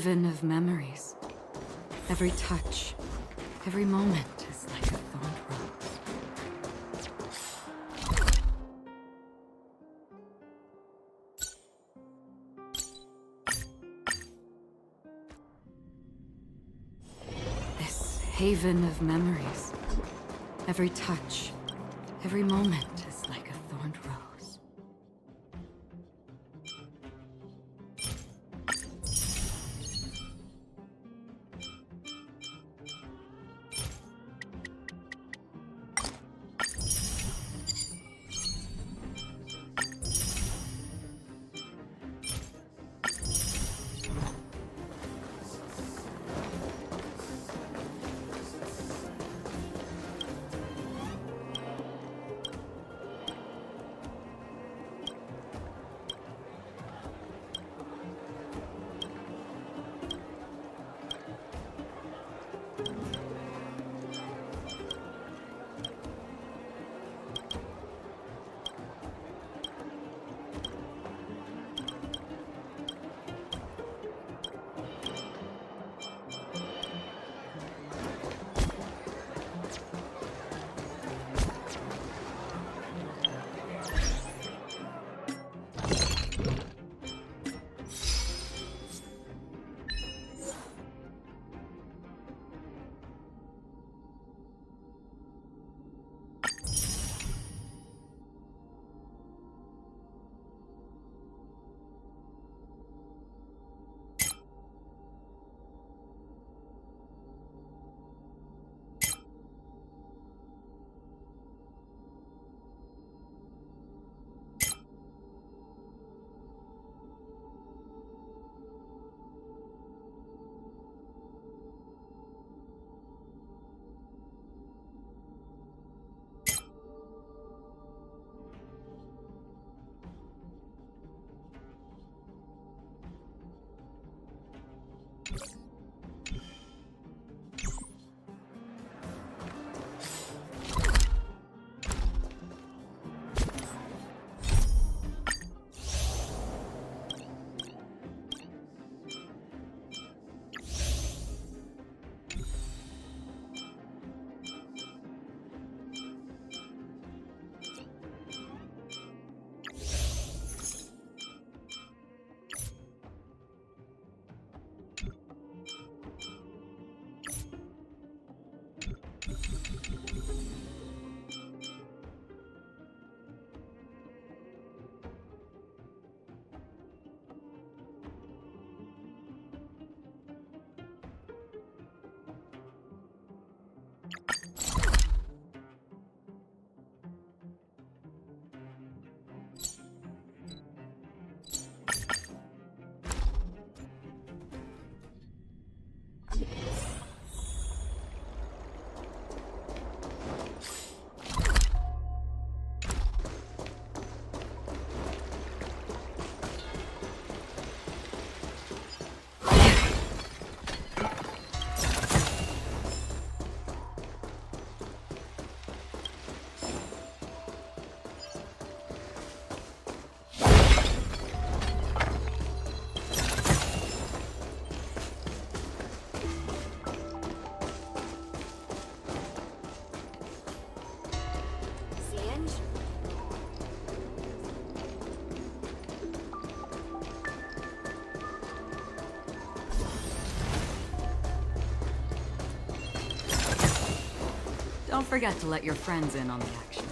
haven of memories. Every touch, every moment is like a thorned rose. This haven of memories. Every touch, every moment is like a thorned rose. Don't forget to let your friends in on the action.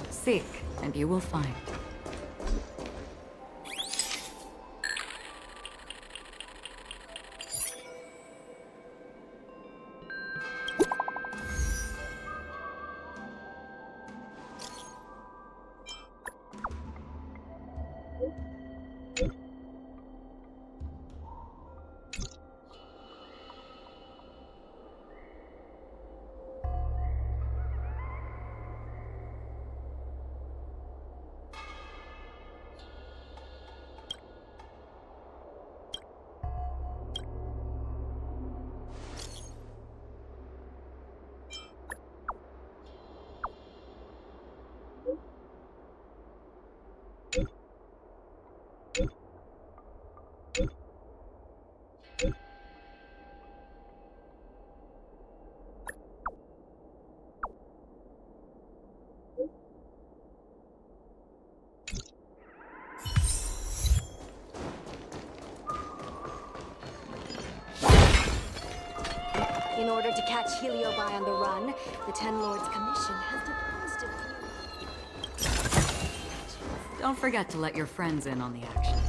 Seek, and you will find. In order to catch Heliobi on the run, the Ten Lords Commission has devised a... Don't forget to let your friends in on the action.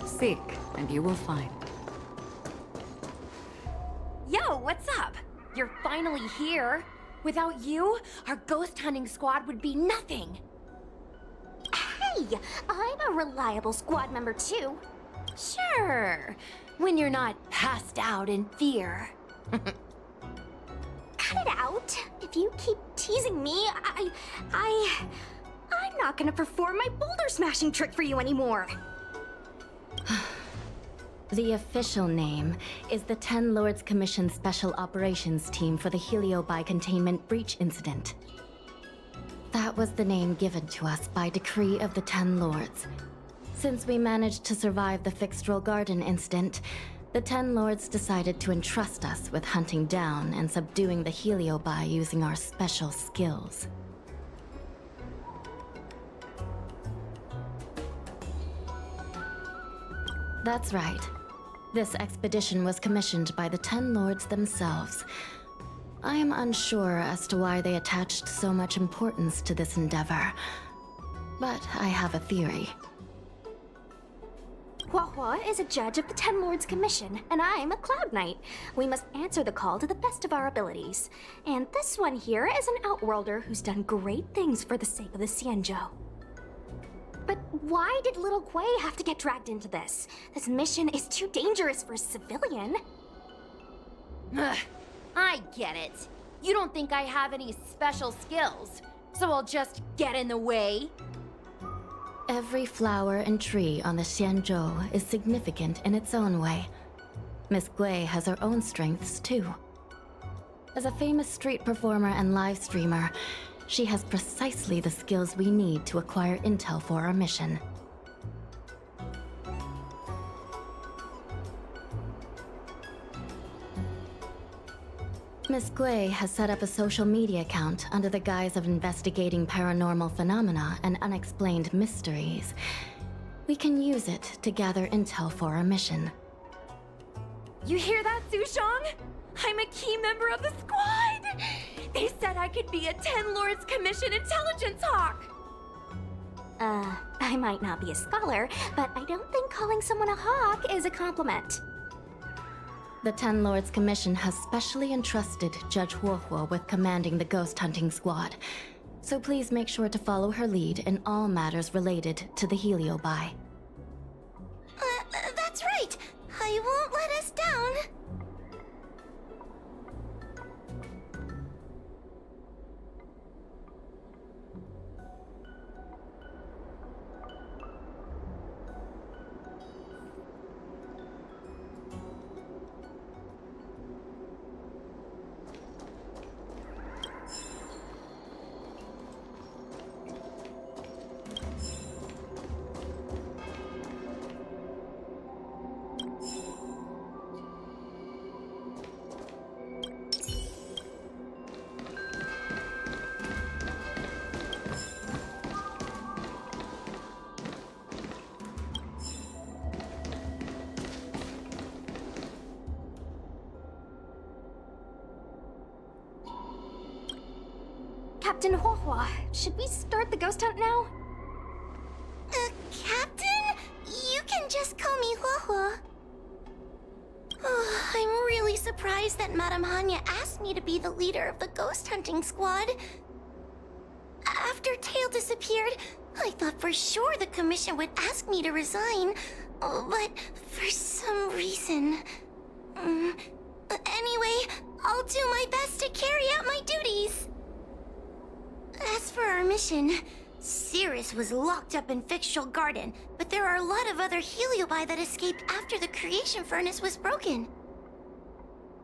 Seek, and you will find. Yo, what's up? You're finally here. Without you, our ghost hunting squad would be nothing. Hey, I'm a reliable squad member too. Sure, when you're not passed out in fear. Cut it out. If you keep teasing me, I'm not gonna perform my boulder smashing trick for you anymore. The official name is the Ten Lords Commission Special Operations Team for the Heliobi Containment Breach Incident. That was the name given to us by decree of the Ten Lords. Since we managed to survive the Fixedral Garden incident, the Ten Lords decided to entrust us with hunting down and subduing the Heliobi using our special skills. That's right. This expedition was commissioned by the Ten Lords themselves. I am unsure as to why they attached so much importance to this endeavor, but I have a theory. Huahua is a judge of the Ten Lords Commission, and I'm a Cloud Knight. We must answer the call to the best of our abilities. And this one here is an Outworlder who's done great things for the sake of the Xianzhou. But why did little Kuei have to get dragged into this? This mission is too dangerous for a civilian. Ugh, I get it. You don't think I have any special skills, so I'll just get in the way? Every flower and tree on the Xianzhou is significant in its own way. Miss Gui has her own strengths, too. As a famous street performer and live streamer, she has precisely the skills we need to acquire intel for our mission. Miss Gui has set up a social media account under the guise of investigating paranormal phenomena and unexplained mysteries. We can use it to gather intel for our mission. You hear that, Sushong? I'm a key member of the squad! They said I could be a 10 Lords Commission intelligence hawk! I might not be a scholar, but I don't think calling someone a hawk is a compliment. The 10 Lords Commission has specially entrusted Judge Huohuo with commanding the ghost hunting squad, so please make sure to follow her lead in all matters related to the Heliobi. That's right! I won't let us down! Captain Huohuo, should we start the ghost hunt now? Captain? You can just call me Huohuo. Oh, I'm really surprised that Madame Hanya asked me to be the leader of the ghost hunting squad. After Tail disappeared, I thought for sure the commission would ask me to resign, but for some reason... Anyway, I'll do my best to carry out my duties. As for our mission, Cirrus was locked up in Fictional Garden, but there are a lot of other Heliobi that escaped after the creation furnace was broken.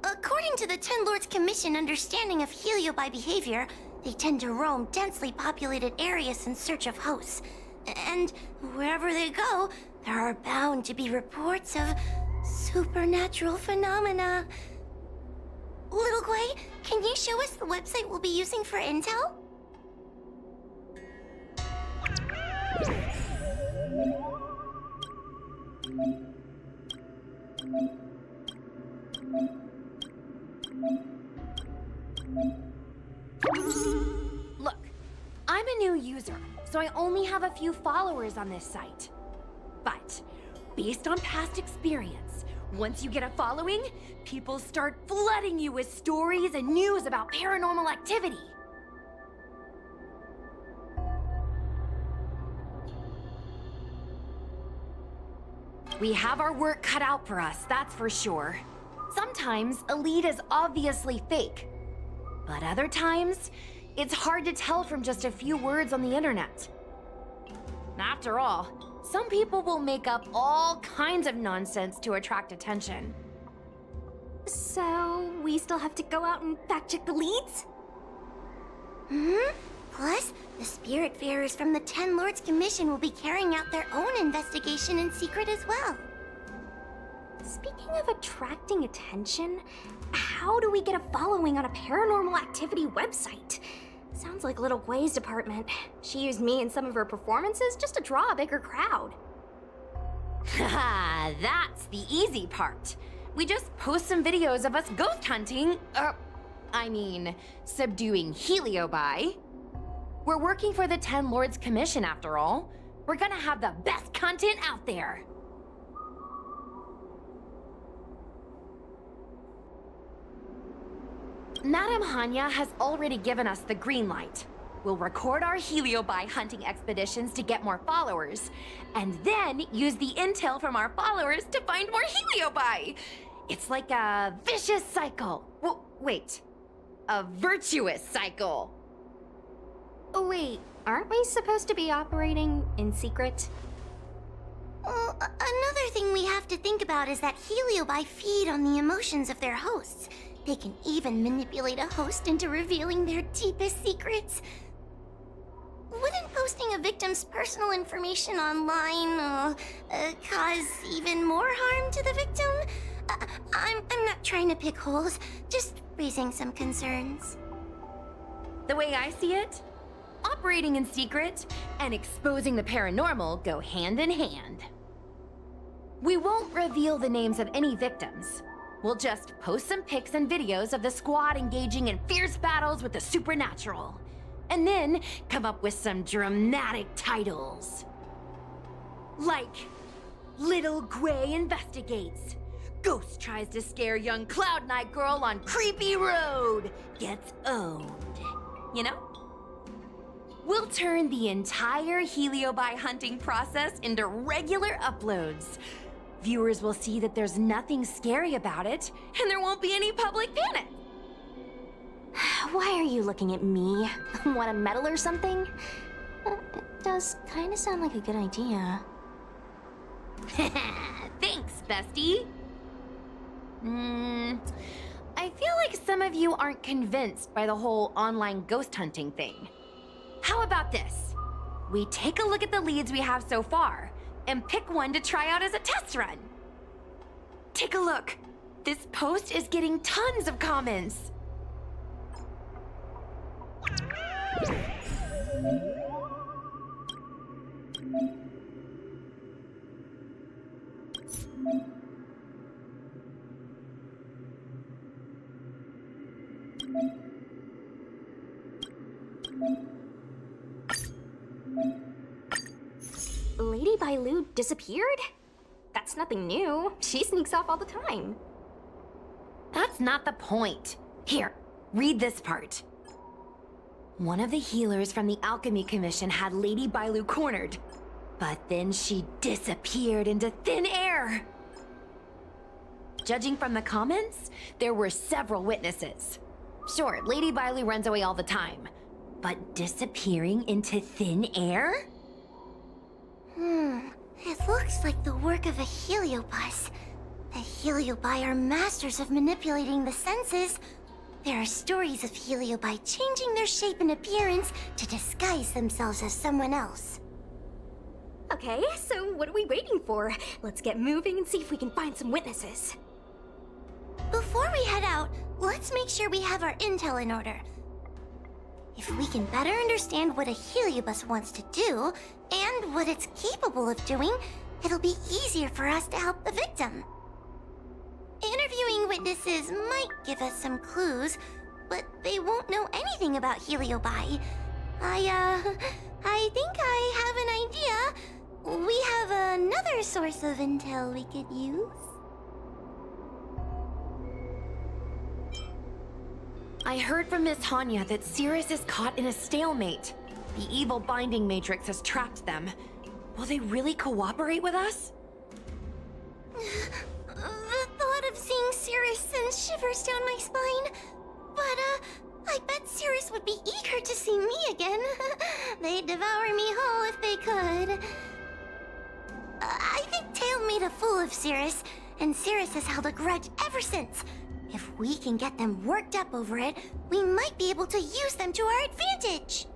According to the 10 Lords Commission understanding of Heliobi behavior, they tend to roam densely populated areas in search of hosts. And wherever they go, there are bound to be reports of supernatural phenomena. Little Gui, can you show us the website we'll be using for intel? Look, I'm a new user, so I only have a few followers on this site. But, based on past experience, once you get a following, people start flooding you with stories and news about paranormal activity. We have our work cut out for us, that's for sure. Sometimes a lead is obviously fake. But other times, it's hard to tell from just a few words on the internet. After all, some people will make up all kinds of nonsense to attract attention. So, we still have to go out and fact-check the leads? Plus, the Spiritfarers from the 10 Lords Commission will be carrying out their own investigation in secret as well. Speaking of attracting attention, how do we get a following on a paranormal activity website? Sounds like Little Gui's department. She used me in some of her performances just to draw a bigger crowd. Haha, that's the easy part. We just post some videos of us ghost hunting, subduing Heliobi. We're working for the 10 Lords Commission after all. We're gonna have the best content out there. Madame Hanya has already given us the green light. We'll record our Heliobi hunting expeditions to get more followers, and then use the intel from our followers to find more Heliobi. It's like a vicious cycle. Wait, a virtuous cycle. Oh wait, aren't we supposed to be operating in secret? Well, another thing we have to think about is that Heliobi feed on the emotions of their hosts. They can even manipulate a host into revealing their deepest secrets. posting a victim's personal information online cause even more harm to the victim? I'm not trying to pick holes, just raising some concerns. The way I see it, operating in secret and exposing the paranormal go hand in hand. We won't reveal the names of any victims. We'll just post some pics and videos of the squad engaging in fierce battles with the supernatural. And then come up with some dramatic titles. Like, Little Gray Investigates. Ghost tries to scare young Cloud Knight girl on creepy road. Gets owned. You know? We'll turn the entire Heliobi hunting process into regular uploads. Viewers will see that there's nothing scary about it, and there won't be any public panic. Why are you looking at me? Want to meddle or something? It does kind of sound like a good idea. Thanks, bestie. I feel like some of you aren't convinced by the whole online ghost hunting thing. How about this? We take a look at the leads we have so far and pick one to try out as a test run. Take a look. This post is getting tons of comments. Lady Bailu disappeared? That's nothing new. She sneaks off all the time. That's not the point. Here, read this part. One of the healers from the Alchemy Commission had Lady Bailu cornered, but then she disappeared into thin air. Judging from the comments, there were several witnesses. Sure, Lady Bailu runs away all the time, but disappearing into thin air? It looks like the work of a heliobus. The heliobi are masters of manipulating the senses. There are stories of heliobi changing their shape and appearance to disguise themselves as someone else. Okay, so what are we waiting for? Let's get moving and see if we can find some witnesses. Before we head out, let's make sure we have our intel in order. If we can better understand what a heliobus wants to do, and what it's capable of doing, it'll be easier for us to help the victim. Interviewing witnesses might give us some clues, but they won't know anything about heliobi. I think I have an idea. We have another source of intel we could use. I heard from Miss Hanya that Cirrus is caught in a stalemate. The evil binding matrix has trapped them. Will they really cooperate with us? The thought of seeing Cirrus sends shivers down my spine. But, I bet Cirrus would be eager to see me again. They'd devour me whole if they could. I think Tail made a fool of Cirrus, and Cirrus has held a grudge ever since. If we can get them worked up over it, we might be able to use them to our advantage.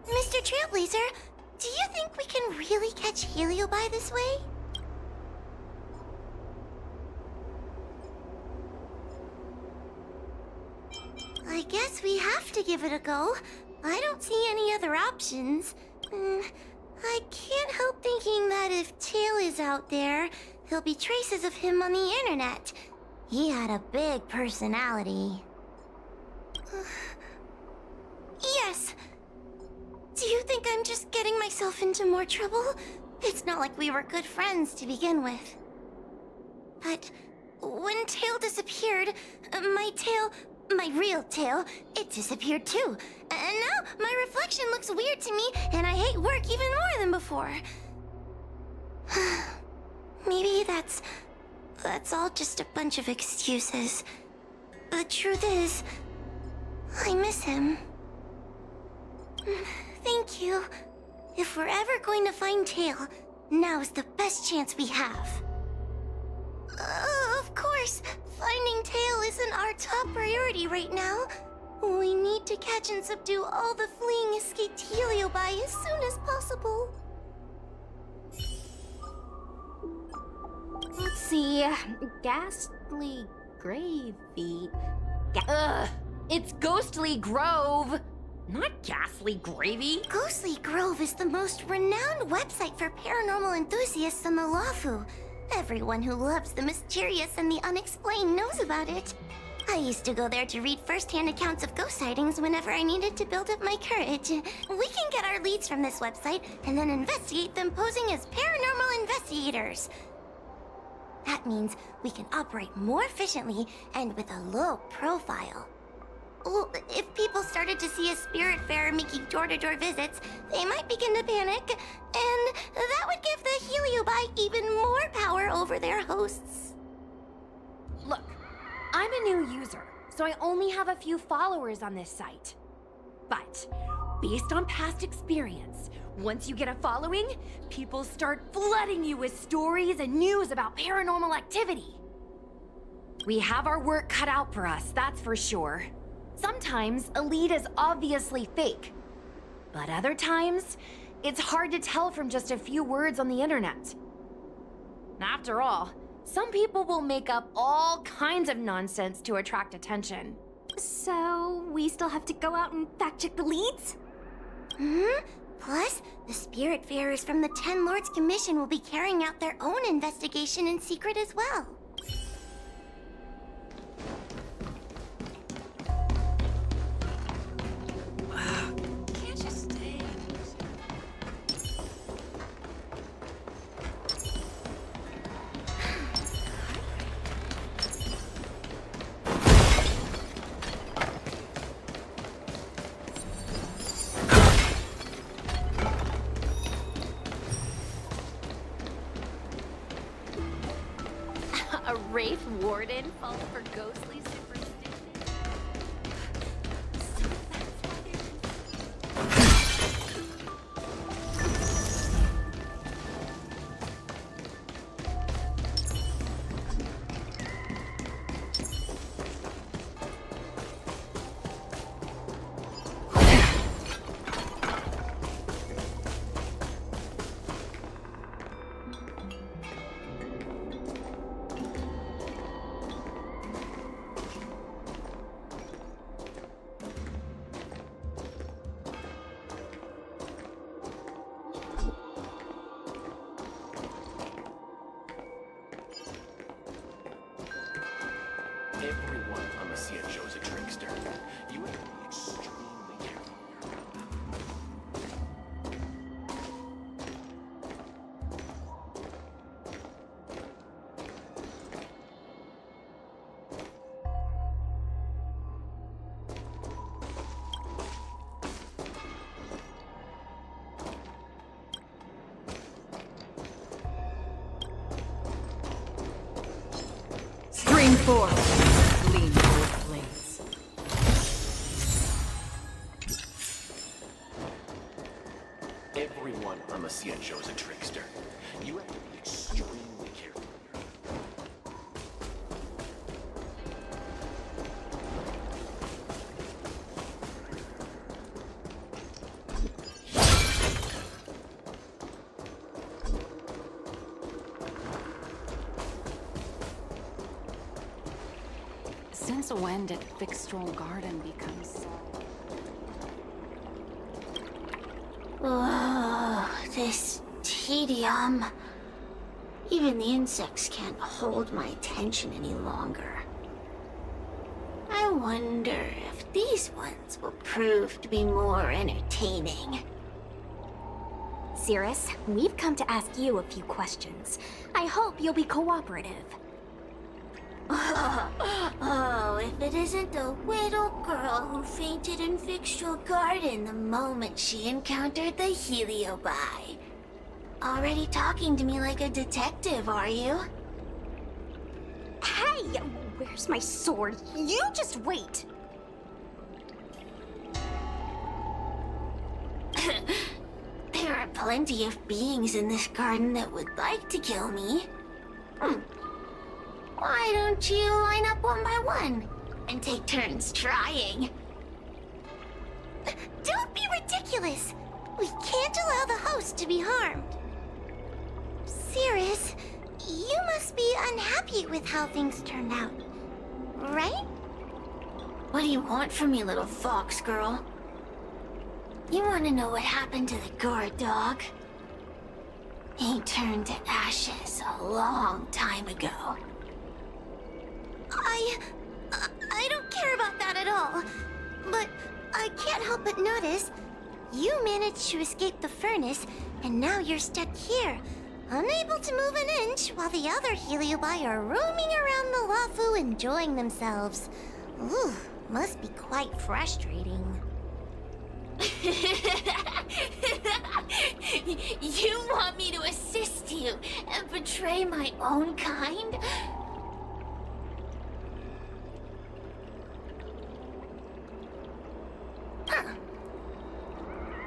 Mr. Trailblazer, do you think we can really catch heliobi this way? I guess we have to give it a go. I don't see any other options. I can't help thinking that if Tail is out there, there'll be traces of him on the internet. He had a big personality. Yes. Do you think I'm just getting myself into more trouble? It's not like we were good friends to begin with. But when Tail disappeared, my real tail, it disappeared too. And now my reflection looks weird to me, and I hate work even more than before. Maybe that's all just a bunch of excuses. The truth is, I miss him. Thank you. If we're ever going to find Tail, now is the best chance we have. course, finding Tail isn't our top priority right now. We need to catch and subdue all the fleeing escaped Heliobi as soon as possible. Let's see, ghastly gravy. Ugh, it's Ghostly Grove, not Ghastly Gravy. Ghostly Grove is the most renowned website for paranormal enthusiasts on the Lafu. Everyone who loves the mysterious and the unexplained knows about it. I used to go there to read first-hand accounts of ghost sightings whenever I needed to build up my courage. We can get our leads from this website and then investigate them posing as paranormal investigators. That means we can operate more efficiently and with a low profile. Well, if people started to see a spiritfarer making door-to-door visits, they might begin to panic, and that would give the Heliobi even more power over their hosts. Look, I'm a new user, so I only have a few followers on this site. But, based on past experience, once you get a following, people start flooding you with stories and news about paranormal activity. We have our work cut out for us, that's for sure. Sometimes a lead is obviously fake, but other times, it's hard to tell from just a few words on the internet. After all, some people will make up all kinds of nonsense to attract attention. So, we still have to go out and fact-check the leads? Plus, the Spiritfarers from the 10 Lords Commission will be carrying out their own investigation in secret as well. Can't you stay? A Wraith Warden fall for ghostly superstition? Everyone on the CN is a trickster. You have to be extremely careful here. Stream forth. Lean both blades. Everyone on the CN is a trickster. You have to be extremely careful here. Since when did Fixstral Garden become so... Oh, this tedium. Even the insects can't hold my attention any longer. I wonder if these ones will prove to be more entertaining. Cirrus, we've come to ask you a few questions. I hope you'll be cooperative. Oh, if it isn't the little girl who fainted in Fixstral Garden the moment she encountered the Heliobi. Already talking to me like a detective, are you? Hey, where's my sword? You just wait. There are plenty of beings in this garden that would like to kill me. Why don't you line up one by one and take turns trying? Don't be ridiculous! We can't allow the host to be harmed. Cirrus, you must be unhappy with how things turned out, right? What do you want from me, little fox girl? You want to know what happened to the guard dog? He turned to ashes a long time ago. I don't care about that at all. But I can't help but notice you managed to escape the furnace, and now you're stuck here, unable to move an inch while the other Heliobi are roaming around the Lafu enjoying themselves. Ooh, must be quite frustrating. You want me to assist you and betray my own kind? Huh.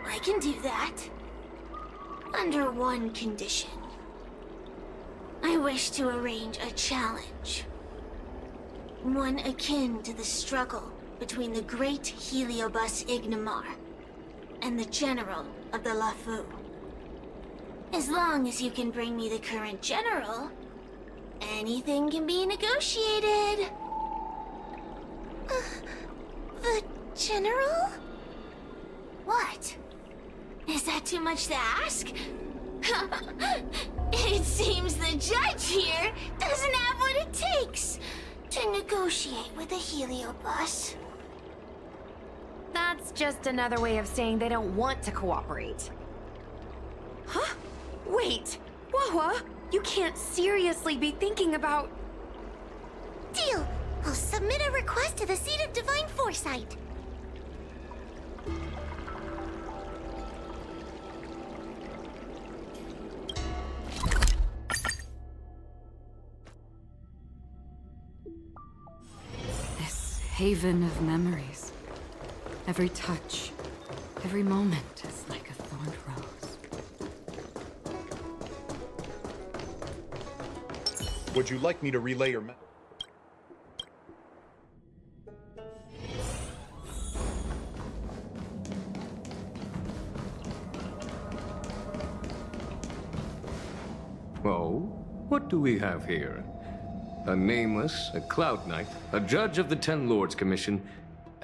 I can do that. Under one condition. I wish to arrange a challenge. One akin to the struggle between the great Heliobus Ignamar and the general of the Lafu. As long as you can bring me the current general, anything can be negotiated. The general? What? Is that too much to ask? It seems the judge here doesn't have what it takes to negotiate with the Heliobus. That's just another way of saying they don't want to cooperate. Huh? Wait, Wawa, you can't seriously be thinking about... Deal! I'll submit a request to the Seat of Divine Foresight. This haven of memories. Every touch, every moment is like a thorned rose. Would you like me to relay your Oh, what do we have here? A nameless, a cloud knight, a judge of the Ten Lords Commission,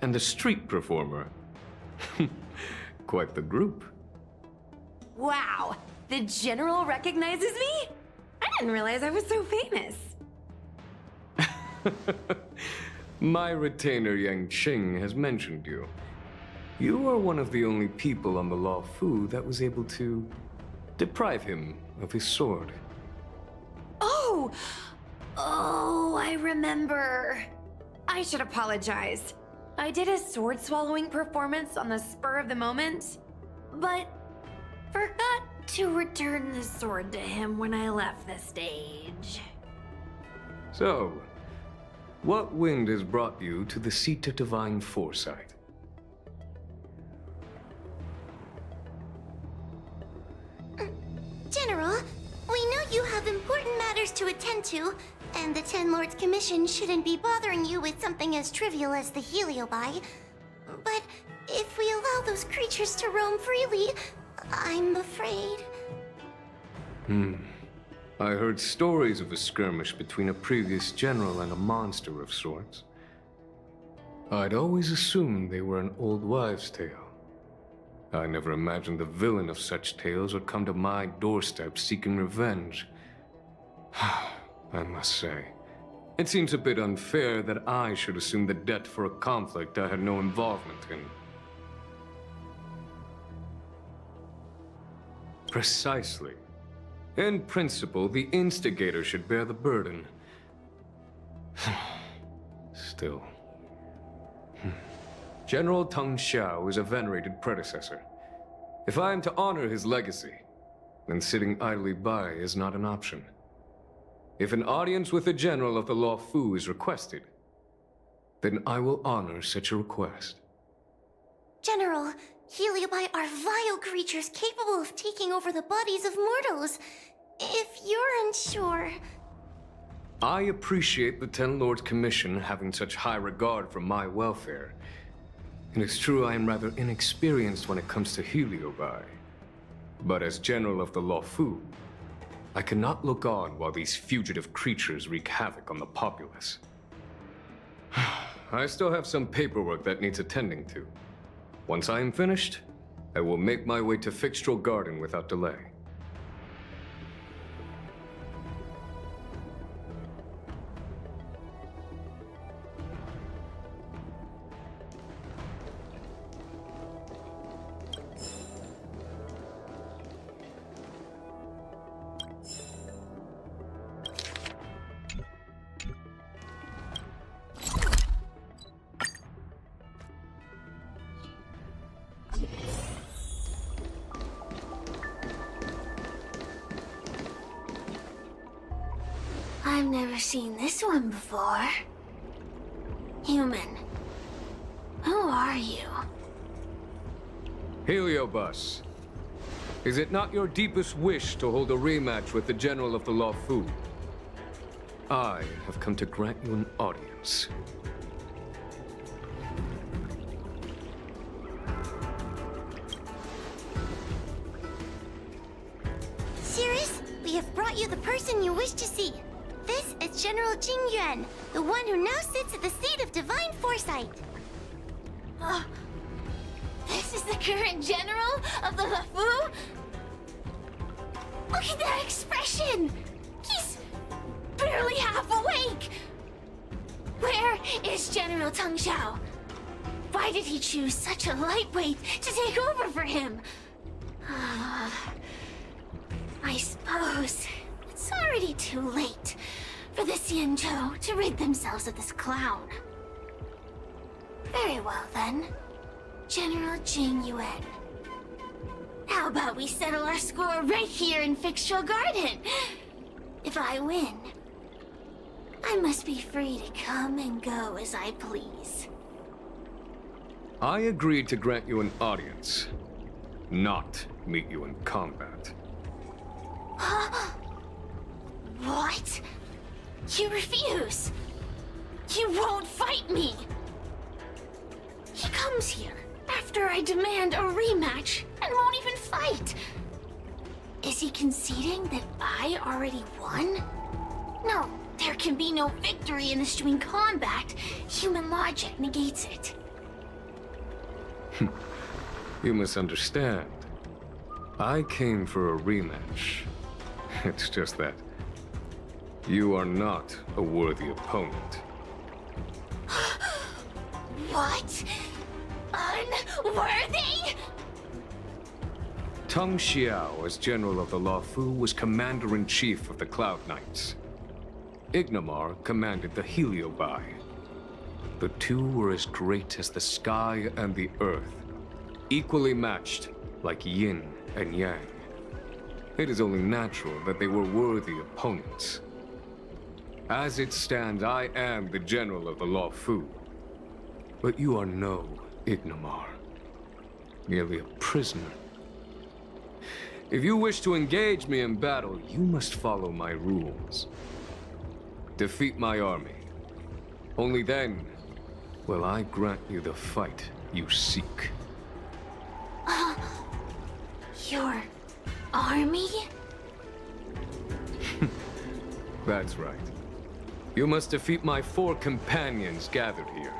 and a street performer. Quite the group. Wow, the general recognizes me? I didn't realize I was so famous. My retainer Yang Qing has mentioned you. You are one of the only people on the Law Fu that was able to deprive him of his sword. Oh, I remember. I should apologize. I did a sword-swallowing performance on the spur of the moment, but forgot to return the sword to him when I left the stage. So, what wind has brought you to the Seat of Divine Foresight? General, we know you have important matters to attend to, and the Ten Lords Commission shouldn't be bothering you with something as trivial as the Heliobi. But if we allow those creatures to roam freely, I'm afraid... I heard stories of a skirmish between a previous general and a monster of sorts. I'd always assumed they were an old wives' tale. I never imagined the villain of such tales would come to my doorstep seeking revenge. I must say, it seems a bit unfair that I should assume the debt for a conflict I had no involvement in. Precisely. In principle, the instigator should bear the burden. Still. General Teng Xiao is a venerated predecessor. If I am to honor his legacy, then sitting idly by is not an option. If an audience with the general of the Law Fu is requested, then I will honor such a request. General, Heliobi are vile creatures capable of taking over the bodies of mortals. If you're unsure... I appreciate the Ten Lords Commission having such high regard for my welfare. It is true I am rather inexperienced when it comes to Heliobi. But as General of the Lawfu, I cannot look on while these fugitive creatures wreak havoc on the populace. I still have some paperwork that needs attending to. Once I am finished, I will make my way to Fixtral Garden without delay. I've never seen this one before. Human. Who are you? Heliobus, is it not your deepest wish to hold a rematch with the General of the Lawfu? I have come to grant you an audience. Sirius, we have brought you the person you wish to see. This is General Jingyuan, the one who now sits at the seat of divine foresight. This is the current general of the Lafu? Look at that expression! He's barely half awake! Where is General Teng Xiao? Why did he choose such a lightweight to take over for him? I suppose it's already too late for the Xianzhou to rid themselves of this clown. Very well then, General Jing Yuan. How about we settle our score right here in Fixtral Garden? If I win, I must be free to come and go as I please. I agreed to grant you an audience, not meet you in combat. What? You refuse? You won't fight me? He comes here after I demand a rematch and won't even fight. Is he conceding that I already won? No, there can be no victory in eschewing combat. Human logic negates it. You misunderstand. I came for a rematch. It's just that you are not a worthy opponent. What? Unworthy? Teng Xiao, as General of the Lawfu, was Commander-in-Chief of the Cloud Knights. Ignamar commanded the Heliobi. The two were as great as the sky and the earth, equally matched like yin and yang. It is only natural that they were worthy opponents. As it stands, I am the General of the Lawfu. But you are no Ignamar, merely a prisoner. If you wish to engage me in battle, you must follow my rules. Defeat my army. Only then will I grant you the fight you seek. Your army? That's right. You must defeat my 4 companions gathered here.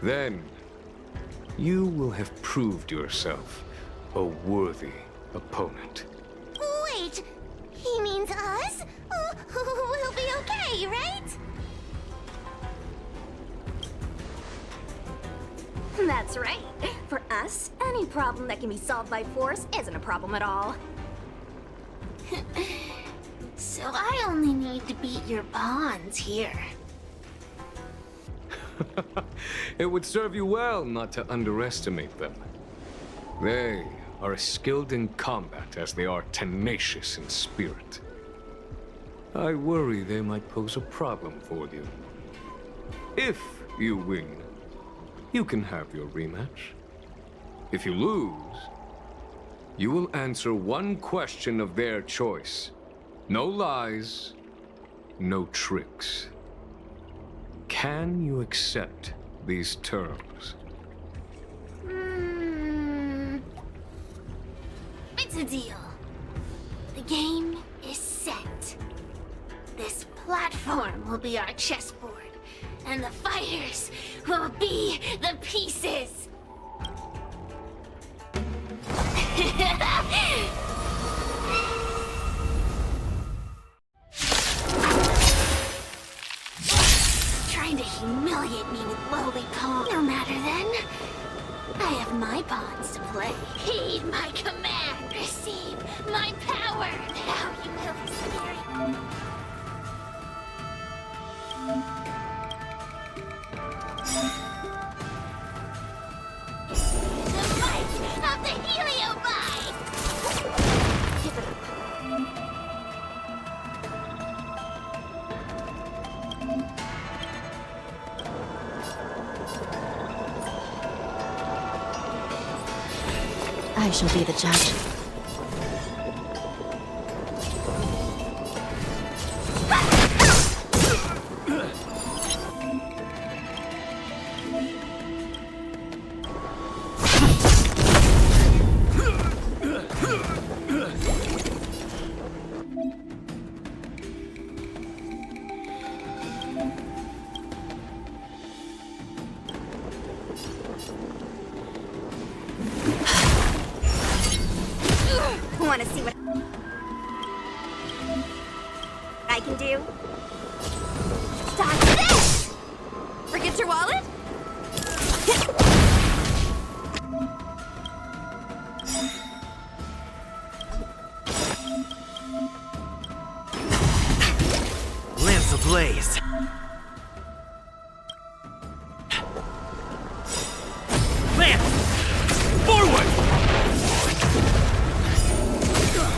Then, you will have proved yourself a worthy opponent. Wait, he means us? We'll be okay, right? That's right. For us, any problem that can be solved by force isn't a problem at all. So I only need to beat your pawns here. It would serve you well not to underestimate them. They are as skilled in combat as they are tenacious in spirit. I worry they might pose a problem for you. If you win, you can have your rematch. If you lose, you will answer one question of their choice. No lies, no tricks. Can you accept these terms? It's a deal. The game is set. This platform will be our chessboard, and the fighters will be the pieces. Trying to humiliate me with lowly pawn. No matter then. I have my pawns to play. Heed my command. Receive my power. Now you will experience. The might of the Heliobite! I shall be the judge. Want to see what I can do? Stop this! Forget your wallet? Lamps ablaze. Lamps! Forward!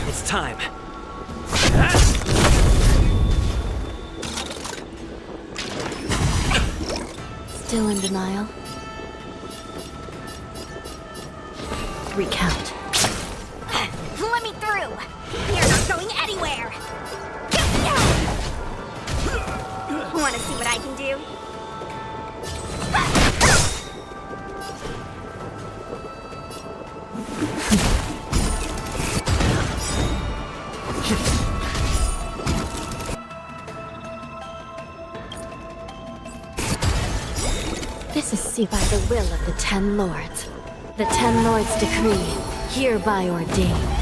It's time. Still in denial. Recount. Let me through! You're not going anywhere! Want to see what I can do? This is see by the will of the Ten Lords. The Ten Lords' decree, hereby ordained.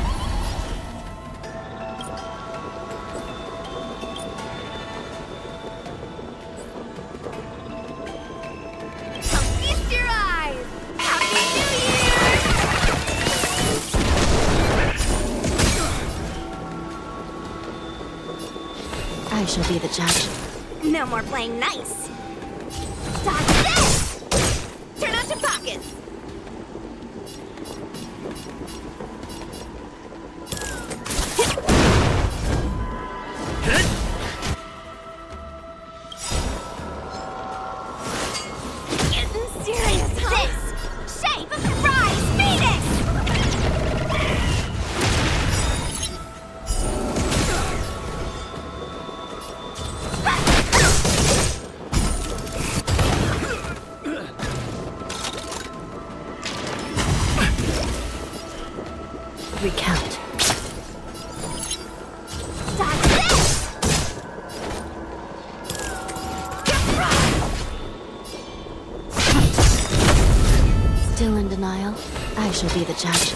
Feast your eyes! Happy New Year! I shall be the judge. No more playing nice. Dodge this! Turn out your pockets! Getting serious, huh? This shape of surprise Phoenix! Recount. Dodge this! Still in denial. I shall be the judge.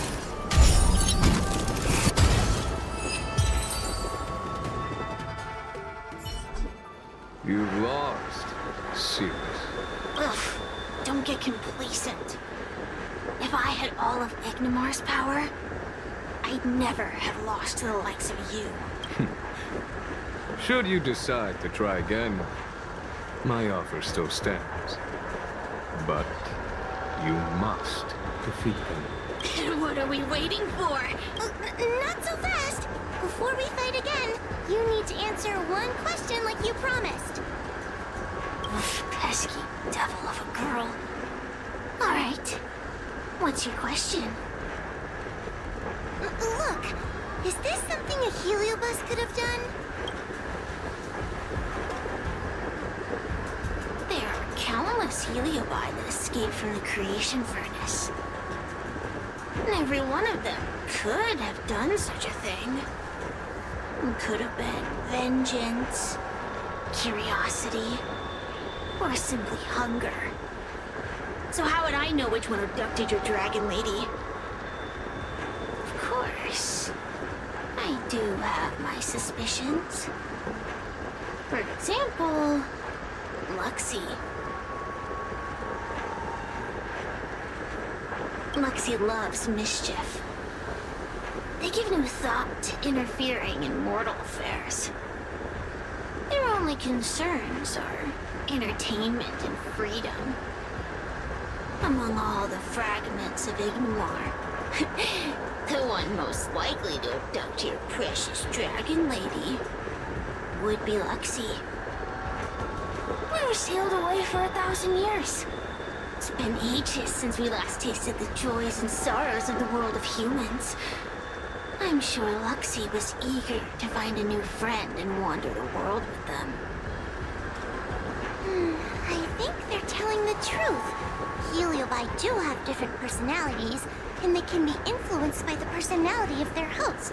You've lost, Sirius. Ugh, don't get complacent. If I had all of Ignimar's power, I'd never have lost to the likes of you. Should you decide to try again, my offer still stands. But you must defeat them. What are we waiting for? Not so fast. Before we fight again, you need to answer one question like you promised. Oof, pesky devil of a girl. All right. What's your question? Look, is this something a Heliobus could have done? countless Heliobi that escaped from the creation furnace. And every one of them could have done such a thing. Could have been vengeance, curiosity, or simply hunger. So how would I know which one abducted your dragon lady? Of course, I do have my suspicions. For example, Luxie. Luxie loves mischief. They give no thought to interfering in mortal affairs. Their only concerns are entertainment and freedom. Among all the fragments of Ignomar, the one most likely to abduct your precious dragon lady would be Luxie. We were sealed away for 1,000 years. It's been ages since we last tasted the joys and sorrows of the world of humans. I'm sure Luxie was eager to find a new friend and wander the world with them. I think they're telling the truth. Heliobi do have different personalities, and they can be influenced by the personality of their host.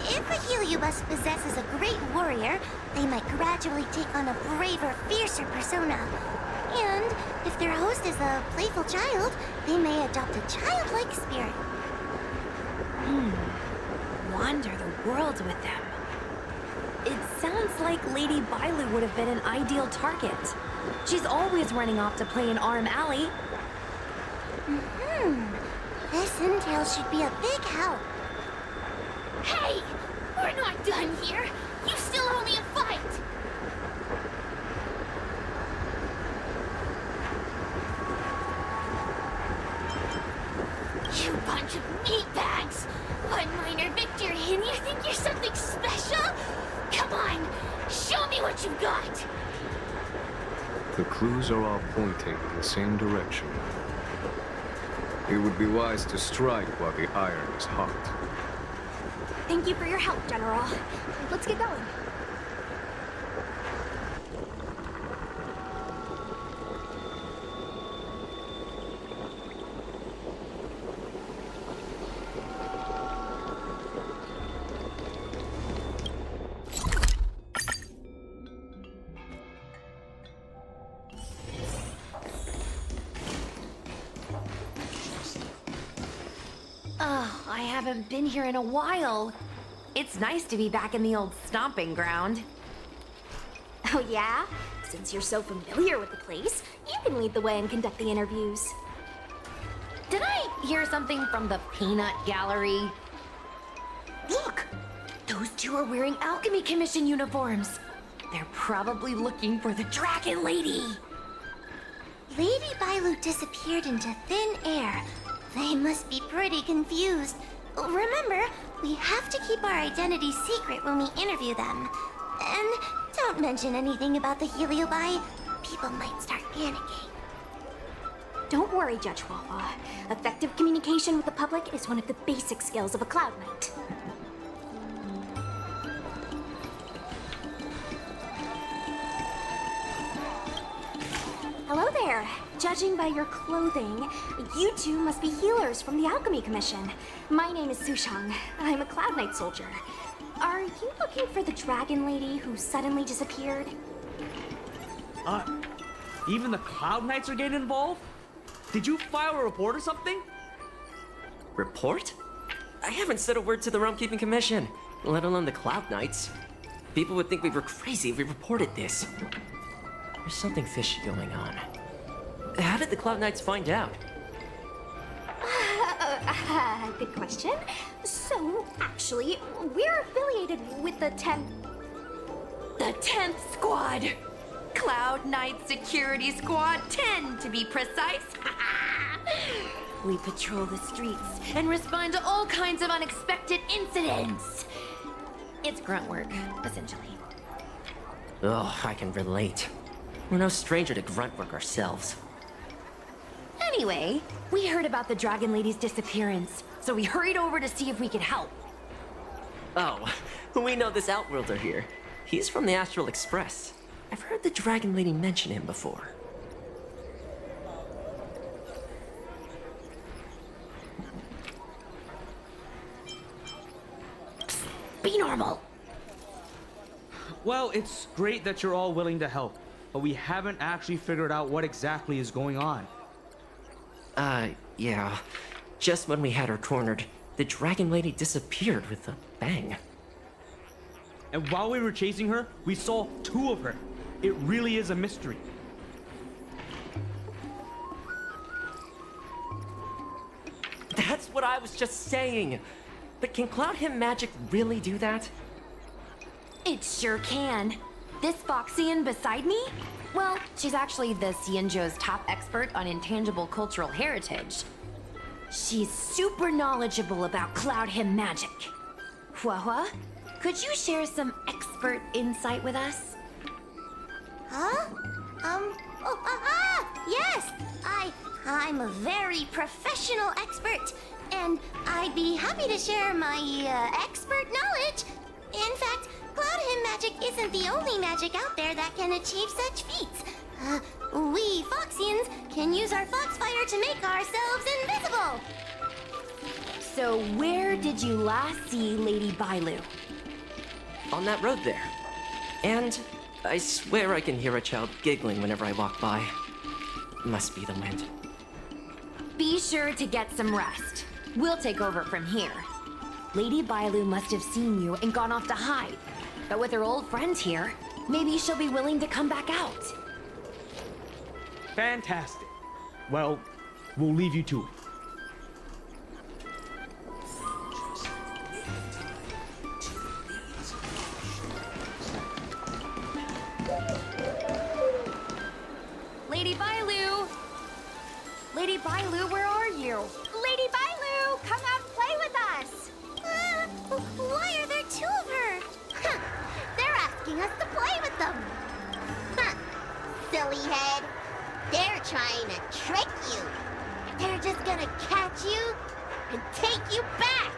If a Heliobus possesses a great warrior, they might gradually take on a braver, fiercer persona. And if their host is a playful child, they may adopt a childlike spirit. Wander the world with them. It sounds like Lady Bailu would have been an ideal target. She's always running off to play in Arm Alley. This intel should be a big help. Hey! We're not done here! You still owe me a fight! You bunch of meatbags! One minor victory and you think you're something special? Come on! Show me what you've got! The clues are all pointing in the same direction. It would be wise to strike while the iron is hot. Thank you for your help, General. Let's get going. Oh, I haven't been here in a while. It's nice to be back in the old stomping ground. Oh yeah? Since you're so familiar with the place, you can lead the way and conduct the interviews. Did I hear something from the Peanut Gallery? Look! Those two are wearing Alchemy Commission uniforms. They're probably looking for the Dragon Lady. Lady Bailu disappeared into thin air. They must be pretty confused. Remember, we have to keep our identity secret when we interview them. And don't mention anything about the Heliobi. People might start panicking. Don't worry, Judge Wawa. Effective communication with the public is one of the basic skills of a Cloud Knight. Hello there. Judging by your clothing, you two must be healers from the Alchemy Commission. My name is Sushang. I'm a Cloud Knight soldier. Are you looking for the Dragon Lady who suddenly disappeared? Even the Cloud Knights are getting involved? Did you file a report or something? Report? I haven't said a word to the Realm Keeping Commission, let alone the Cloud Knights. People would think we were crazy if we reported this. There's something fishy going on. How did the Cloud Knights find out? Good question. So, actually, we're affiliated with the 10th... The 10th Squad! Cloud Knight Security Squad 10, to be precise. We patrol the streets and respond to all kinds of unexpected incidents. It's grunt work, essentially. Oh, I can relate. We're no stranger to grunt work ourselves. Anyway, we heard about the Dragon Lady's disappearance, so we hurried over to see if we could help. Oh, we know this Outworlder here. He's from the Astral Express. I've heard the Dragon Lady mention him before. Be normal. Well, it's great that you're all willing to help, but we haven't actually figured out what exactly is going on. Yeah. Just when we had her cornered, the dragon lady disappeared with a bang. And while we were chasing her, we saw 2 of her. It really is a mystery. That's what I was just saying. But can Cloud Him magic really do that? It sure can. This Foxian beside me? Well, she's actually the Xianzhou's top expert on intangible cultural heritage. She's super knowledgeable about Cloud Him magic. Huahua, could you share some expert insight with us? Huh? Yes! I'm a very professional expert, and I'd be happy to share my, expert knowledge. In fact, Cloud Him magic isn't the only magic out there that can achieve such feats. We Foxians can use our Foxfire to make ourselves invisible. So where did you last see Lady Bailu? On that road there. And I swear I can hear a child giggling whenever I walk by. Must be the wind. Be sure to get some rest. We'll take over from here. Lady Bailu must have seen you and gone off to hide. But with her old friend here, maybe she'll be willing to come back out. Fantastic. Well, we'll leave you to it. Lady Bailu! Lady Bailu, where are you? Lady Bailu, come out and play with us! Why are there 2 of her? Huh, they're asking us to play with them. Huh, silly head. They're trying to trick you. They're just gonna catch you and take you back.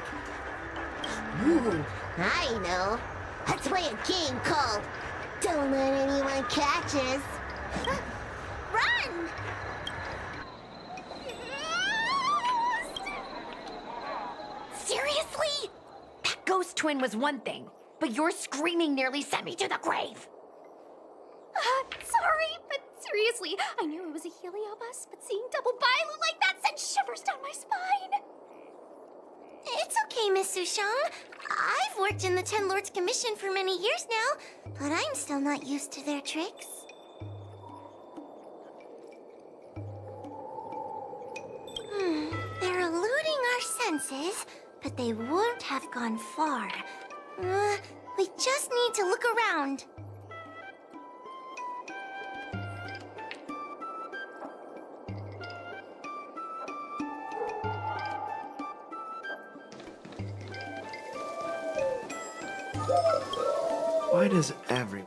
Ooh, I know. Let's play a game called Don't Let Anyone Catch Us. Run! Seriously? That ghost twin was one thing, but your screaming nearly sent me to the grave. Sorry, but seriously, I knew it was a Heliobus, but seeing double Bailu like that sent shivers down my spine. It's okay, Miss Sushang. I've worked in the Ten Lords Commission for many years now, but I'm still not used to their tricks. They're eluding our senses, but they won't have gone far. We just need to look around. Why does everyone...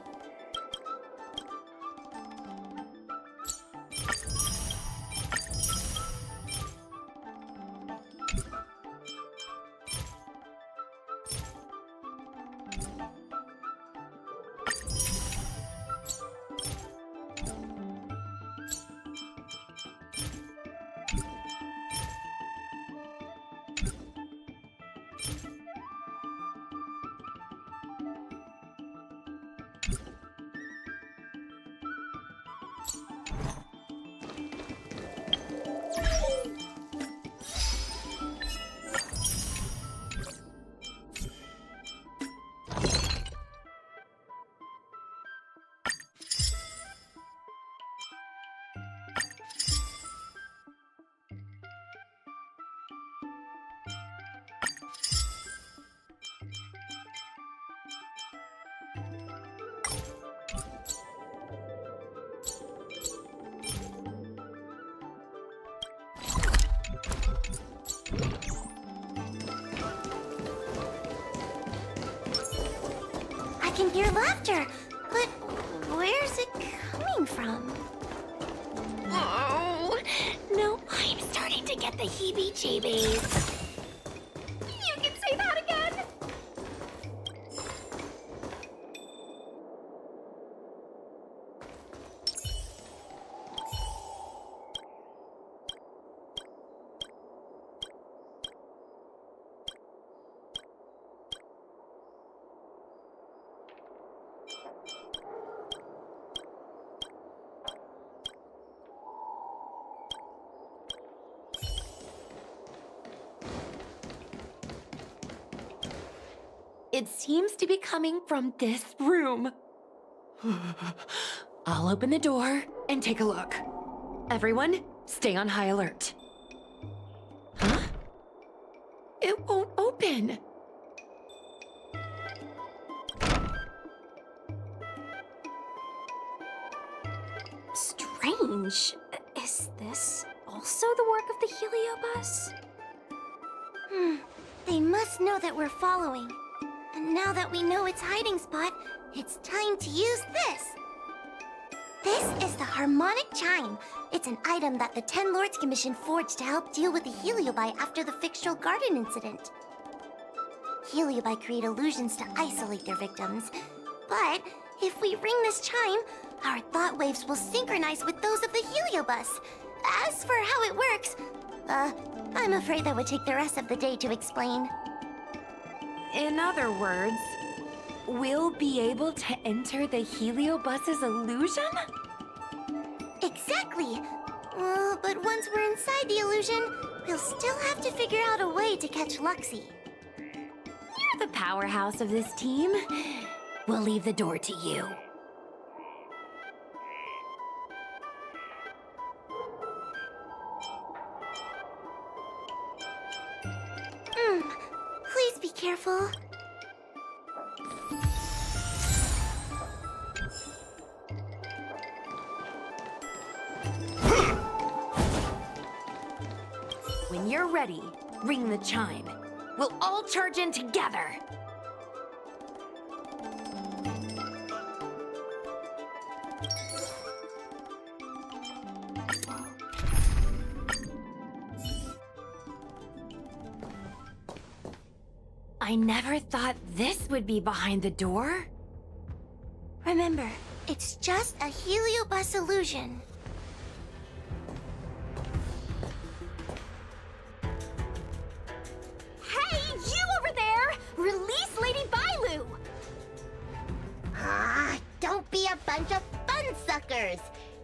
I can hear laughter, but where's it coming from? Oh, no, I'm starting to get the heebie-jeebies. You can say that again. It seems to be coming from this room. I'll open the door and take a look. Everyone, stay on high alert. Huh? It won't open. Strange. Is this also the work of the Heliobus? They must know that we're following. And now that we know its hiding spot, it's time to use this. This is the harmonic chime. It's an item that the Ten Lords Commission forged to help deal with the Heliobi after the Fictional Garden incident. Heliobi create illusions to isolate their victims. But if we ring this chime, our thought waves will synchronize with those of the Heliobus. As for how it works, I'm afraid that would take the rest of the day to explain. In other words, we'll be able to enter the Heliobus's illusion? Exactly! But once we're inside the illusion, we'll still have to figure out a way to catch Luxie. You're the powerhouse of this team. We'll leave the door to you. Please be careful. When you're ready, ring the chime. We'll all charge in together. I never thought this would be behind the door. Remember, it's just a Heliobus illusion. Hey, you over there! Release Lady Bailu! Don't be a bunch of fun suckers.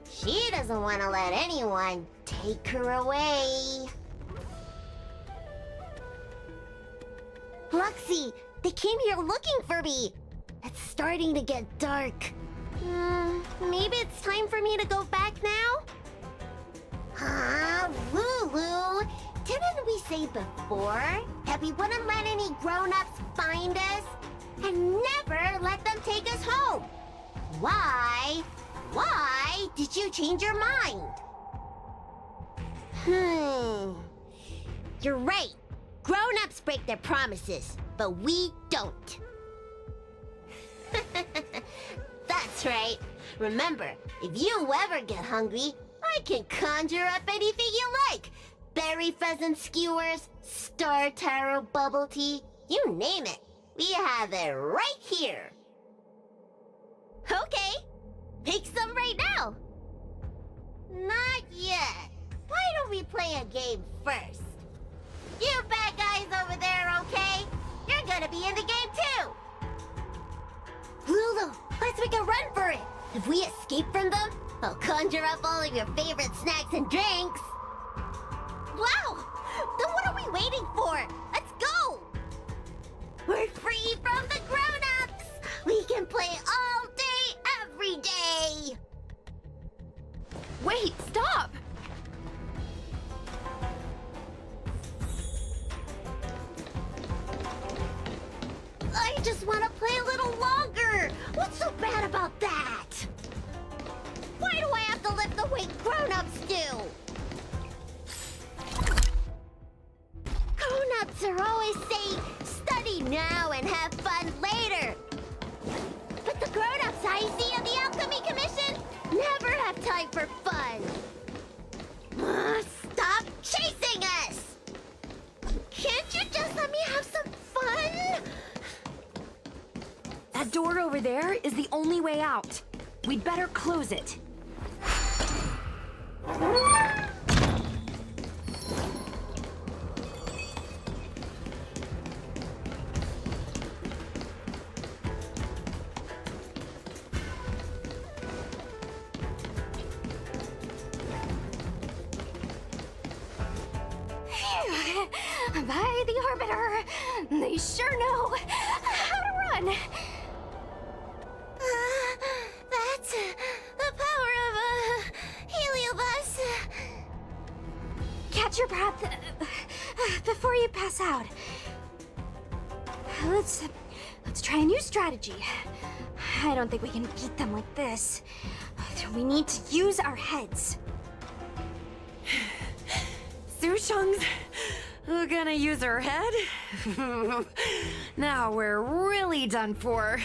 She doesn't want to let anyone take her away. Luxie, they came here looking for me. It's starting to get dark. Maybe it's time for me to go back now? Lulu, didn't we say before that we wouldn't let any grown-ups find us? And never let them take us home? Why? Why did you change your mind? You're right. Grown-ups break their promises, but we don't. That's right. Remember, if you ever get hungry, I can conjure up anything you like. Berry pheasant skewers, star taro bubble tea, you name it. We have it right here. Okay, make some right now. Not yet. Why don't we play a game first? You bad guys over there, okay? You're gonna be in the game too! Lulu, let's make a run for it! If we escape from them, I'll conjure up all of your favorite snacks and drinks! Wow! Then what are we waiting for? Let's go! We're free from the grown-ups! We can play all day, every day! Wait, stop! I just want to play a little longer! What's so bad about that? Why do I have to lift the weight grown-ups do? Grown-ups are always saying, study now and have fun later. But the grown-ups I see of the Alchemy Commission never have time for fun. Stop chasing us! Can't you just let me have some fun? That door over there is the only way out. We'd better close it. By the Arbiter, they sure know how to one. That's the power of a heliobus. Catch your breath before you pass out. Let's try a new strategy. I don't think we can beat them like this. We need to use our heads. Sushung's gonna use her head? Now we're really done for.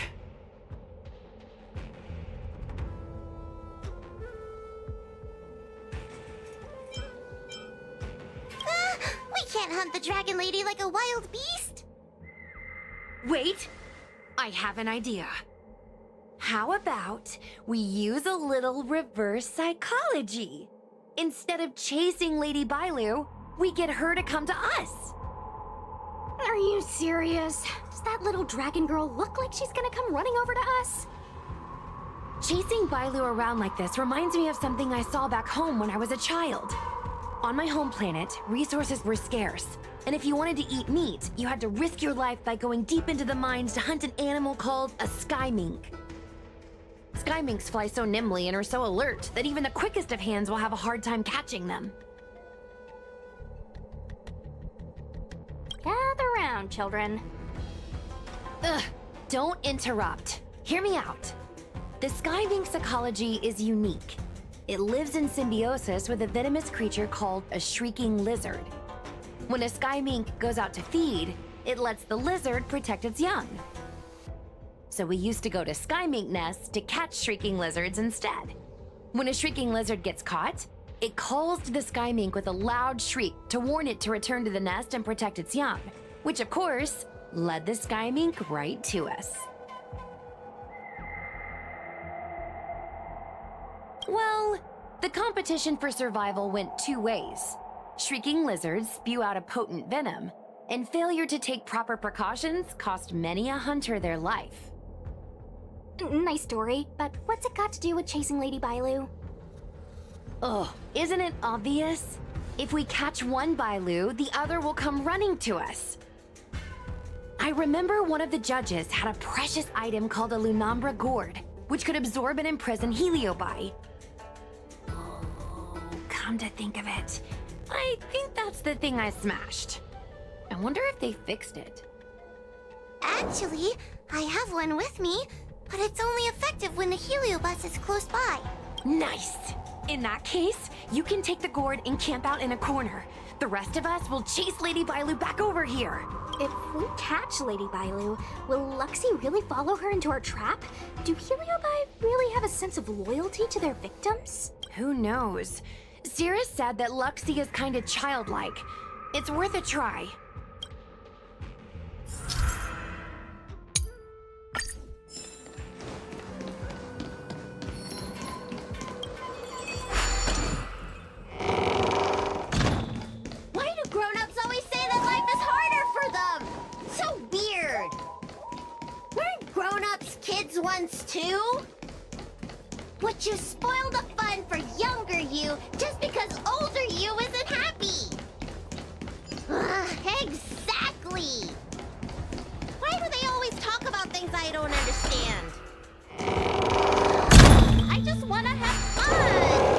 We can't hunt the dragon lady like a wild beast. Wait, I have an idea. How about we use a little reverse psychology? Instead of chasing Lady Bailu, we get her to come to us. Are you serious? Does that little dragon girl look like she's gonna come running over to us? Chasing Bailu around like this reminds me of something I saw back home when I was a child. On my home planet, resources were scarce, and if you wanted to eat meat, you had to risk your life by going deep into the mines to hunt an animal called a sky mink. Sky minks fly so nimbly and are so alert that even the quickest of hands will have a hard time catching them. Gather round, children. Ugh, don't interrupt. Hear me out. The sky mink's ecology is unique. It lives in symbiosis with a venomous creature called a shrieking lizard. When a sky mink goes out to feed, it lets the lizard protect its young. So we used to go to sky mink nests to catch shrieking lizards instead. When a shrieking lizard gets caught, it calls to the sky mink with a loud shriek to warn it to return to the nest and protect its young, which of course led the sky mink right to us. Well, the competition for survival went two ways. Shrieking lizards spew out a potent venom, and failure to take proper precautions cost many a hunter their life. Nice story, but what's it got to do with chasing Lady Bailu? Ugh, isn't it obvious? If we catch one Bailu, the other will come running to us. I remember one of the judges had a precious item called a Lunambra gourd, which could absorb and imprison Heliobi. Oh, come to think of it, I think that's the thing I smashed. I wonder if they fixed it. Actually, I have one with me, but it's only effective when the heliobus is close by. Nice! In that case, you can take the gourd and camp out in a corner. The rest of us will chase Lady Bailu back over here. If we catch Lady Bailu, will Luxie really follow her into our trap? Do Heliobi really have a sense of loyalty to their victims? Who knows? Sierra said that Luxie is kinda childlike. It's worth a try. Why do grown-ups always say that life is harder for them? So weird. Weren't grown-ups kids once too? Would you spoil the fun for younger you just because older you isn't happy? Exactly! Why do they always talk about things I don't understand? I just want to have fun!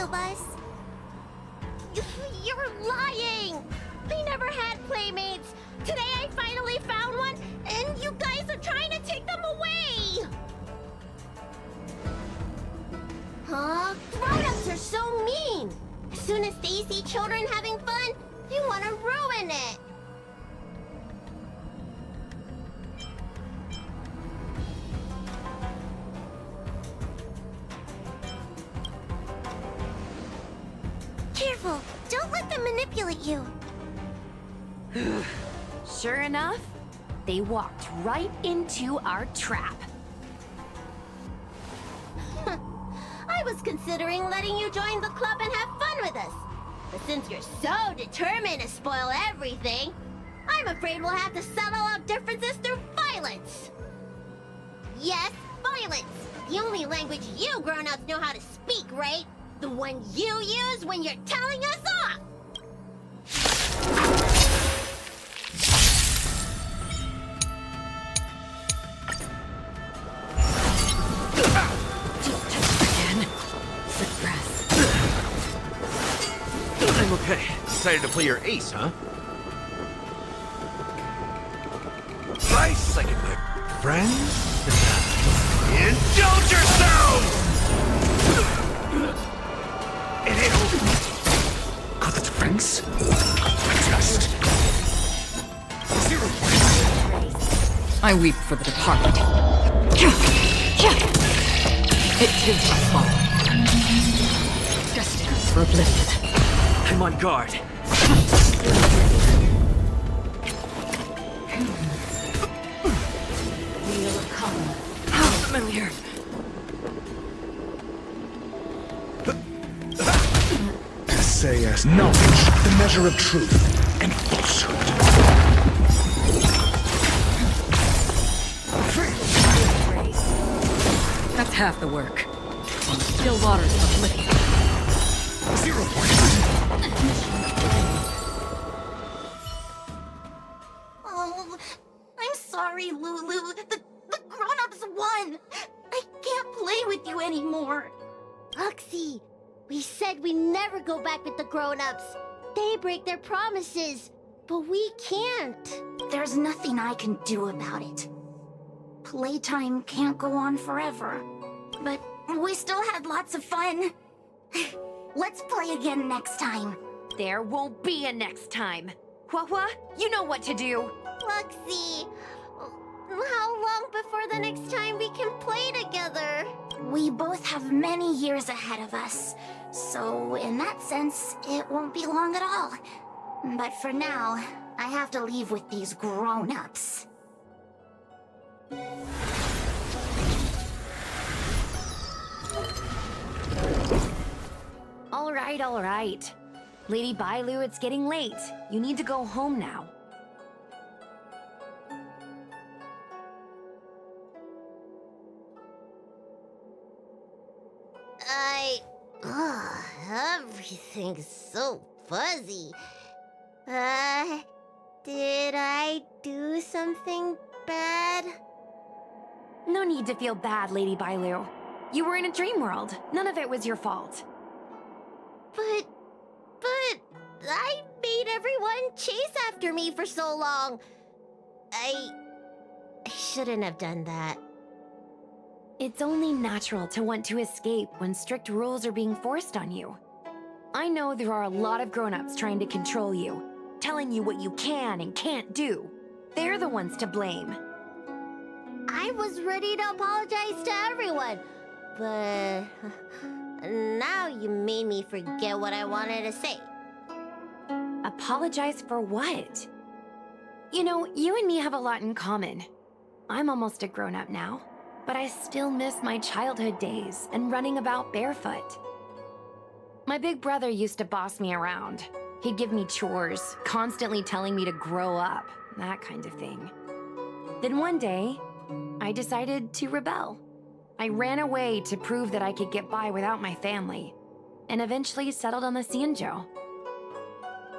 of us? You're lying! They never had playmates! Today I finally found one, and you guys are trying to take them away! Huh? Grown-ups are so mean! As soon as they see children having fun, they want to ruin it! Careful! Don't let them manipulate you! Sure enough, they walked right into our trap. I was considering letting you join the club and have fun with us. But since you're so determined to spoil everything, I'm afraid we'll have to settle our differences through violence. Yes, violence. The only language you grown-ups know how to speak, right? The one you use when you're telling us off! I'm okay. Decided to play your ace, huh? Nice like a good friend. Indulge yourselves! Got the difference? Just... 0 points. I weep for the departed. It is my fault. Destined for oblivion. I'm on guard. Wheel come. How familiar. Essay as knowledge, the measure of truth and falsehood. That's half the work. On the still waters of oblivion. 0 points. Oh, I'm sorry, Lulu. The grown-ups won. I can't play with you anymore. Luxie, we said we never go back with the grown-ups. They break their promises, but we can't. There's nothing I can do about it. Playtime can't go on forever. But we still had lots of fun. Let's play again next time. There won't be a next time. Hua-Hua, you know what to do. Luxie, how long before the next time we can play together? We both have many years ahead of us. So in that sense, it won't be long at all. But for now, I have to leave with these grown-ups. All right. Lady Bailu, it's getting late. You need to go home now. Everything's so fuzzy. Did I do something bad? No need to feel bad, Lady Bailu. You were in a dream world. None of it was your fault. But I made everyone chase after me for so long. I shouldn't have done that. It's only natural to want to escape when strict rules are being forced on you. I know there are a lot of grown-ups trying to control you, telling you what you can and can't do. They're the ones to blame. I was ready to apologize to everyone, but now you made me forget what I wanted to say. Apologize for what? You know, you and me have a lot in common. I'm almost a grown-up now, but I still miss my childhood days and running about barefoot. My big brother used to boss me around. He'd give me chores, constantly telling me to grow up, that kind of thing. Then one day, I decided to rebel. I ran away to prove that I could get by without my family, and eventually settled on the Xianzhou.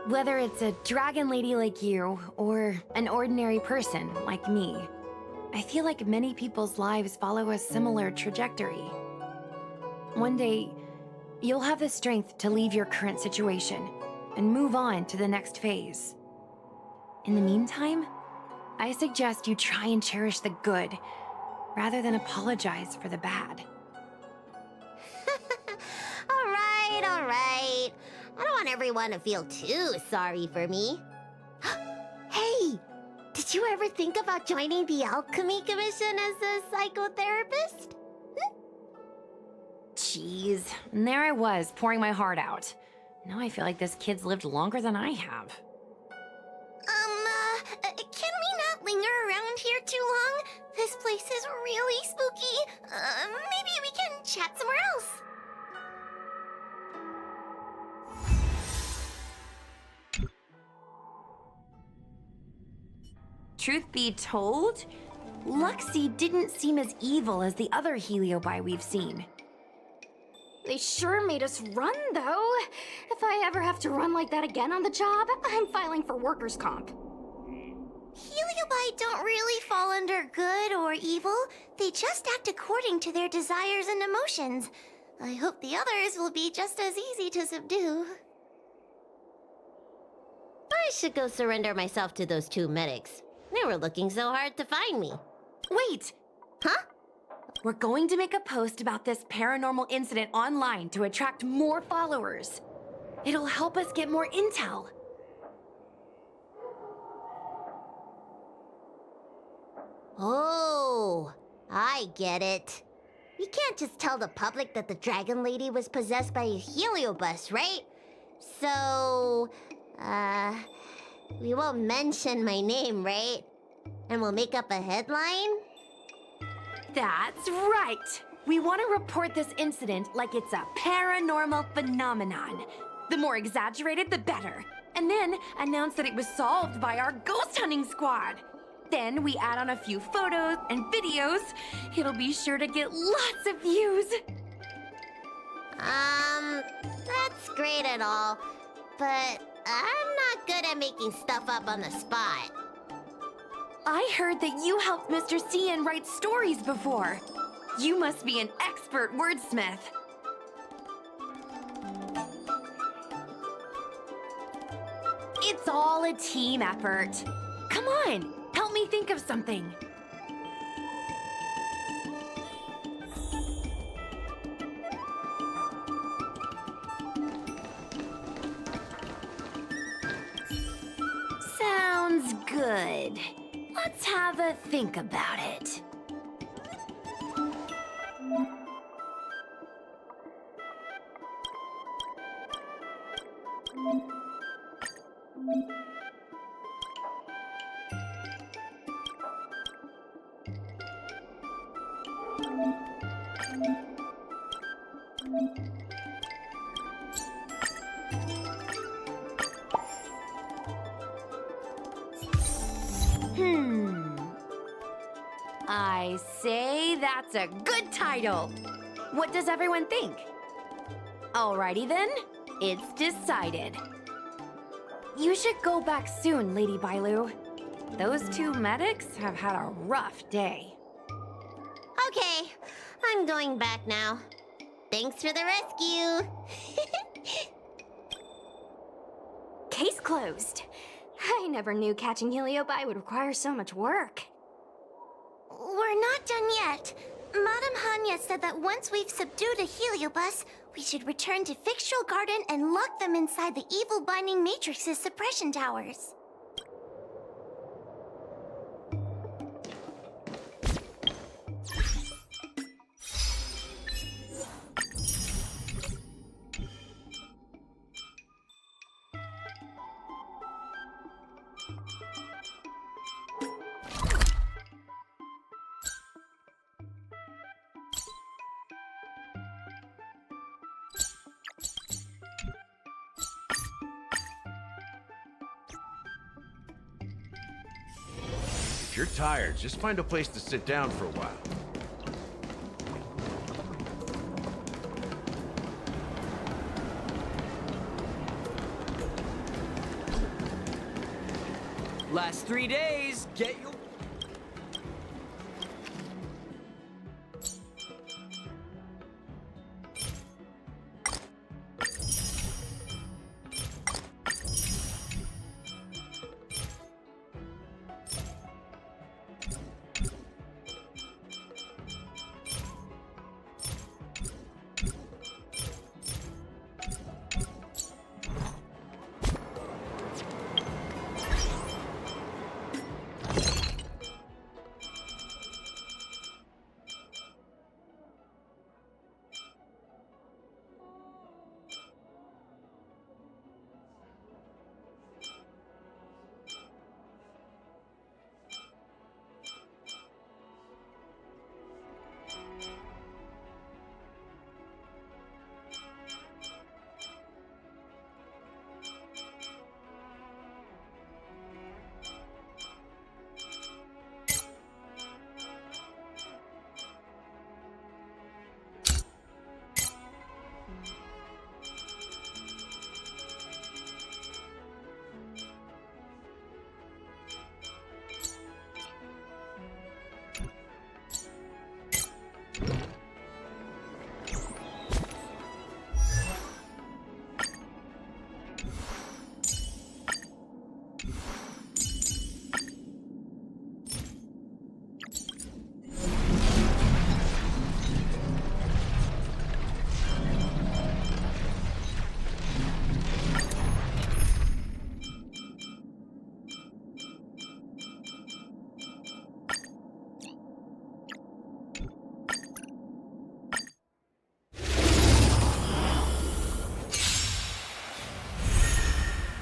Whether it's a dragon lady like you, or an ordinary person like me, I feel like many people's lives follow a similar trajectory. One day, you'll have the strength to leave your current situation and move on to the next phase. In the meantime, I suggest you try and cherish the good rather than apologize for the bad. All right. I don't want everyone to feel too sorry for me. Hey, did you ever think about joining the Alchemy Commission as a psychotherapist? Jeez, and there I was, pouring my heart out. Now I feel like this kid's lived longer than I have. Can we not linger around here too long? This place is really spooky. Maybe we can chat somewhere else. Truth be told, Luxie didn't seem as evil as the other Heliobi we've seen. They sure made us run, though. If I ever have to run like that again on the job, I'm filing for workers' comp. Heliobi don't really fall under good or evil. They just act according to their desires and emotions. I hope the others will be just as easy to subdue. I should go surrender myself to those two medics. They were looking so hard to find me. Wait! Huh? We're going to make a post about this paranormal incident online to attract more followers. It'll help us get more intel. Oh, I get it. We can't just tell the public that the dragon lady was possessed by a heliobus, right? So, we won't mention my name, right? And we'll make up a headline? That's right! We want to report this incident like it's a paranormal phenomenon. The more exaggerated, the better. And then announce that it was solved by our ghost hunting squad. Then we add on a few photos and videos. It'll be sure to get lots of views. That's great and all, but I'm not good at making stuff up on the spot. I heard that you helped Mr. Cian write stories before. You must be an expert wordsmith. It's all a team effort. Come on, help me think of something. Sounds good. Let's have a think about it. I say that's a good title. What does everyone think? Alrighty then, it's decided. You should go back soon, Lady Bailu. Those two medics have had a rough day. Okay, I'm going back now. Thanks for the rescue. Case closed. I never knew catching Heliobi would require so much work. We're not done yet. Madame Hanya said that once we've subdued a heliobus, we should return to Fixtural Garden and lock them inside the evil binding matrix's suppression towers. If you're tired, just find a place to sit down for a while. Last 3 days, get your...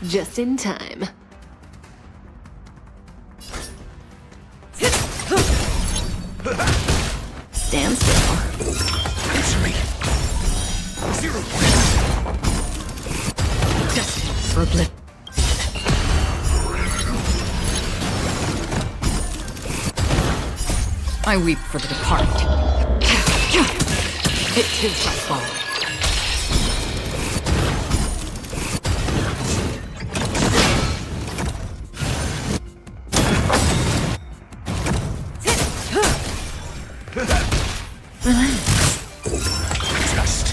Just in time. Stand still. Answer me. 0 points. Destined for oblivion. I weep for the departed. It too shall fall. Just.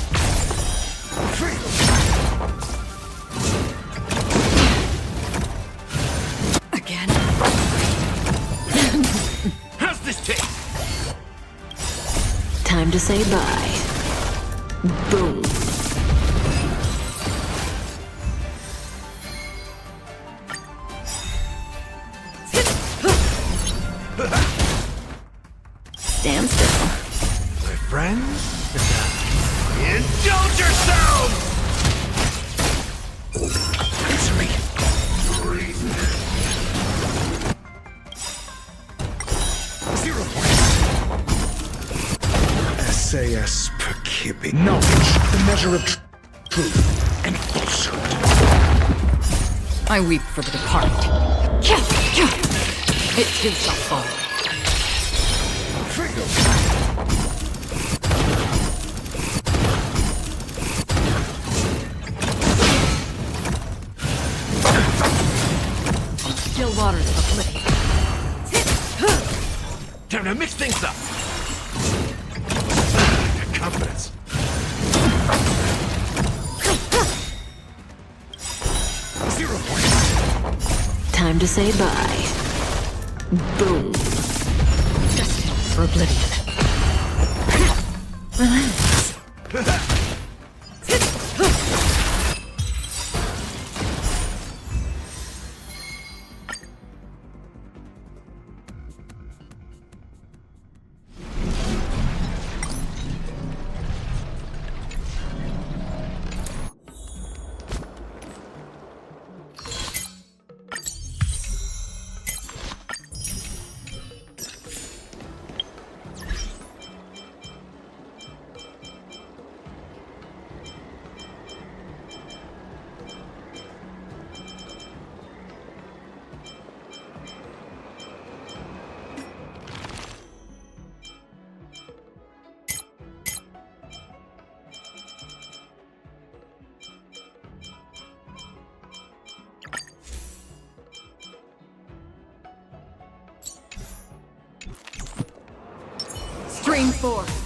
Free. Again. How's this taste? Time to say bye. Boom. Stand still. My friends? Indulge yourselves! Answer me. 0 points. SAS per kibbe. Knowledge, the measure of truth and falsehood. I weep for the departed. It too shall fall. Freedom. Still waters of oblivion. Time to mix things up. Confidence. Zero points. Time to say bye. Boom. Destined for oblivion. Relax. Stream forth.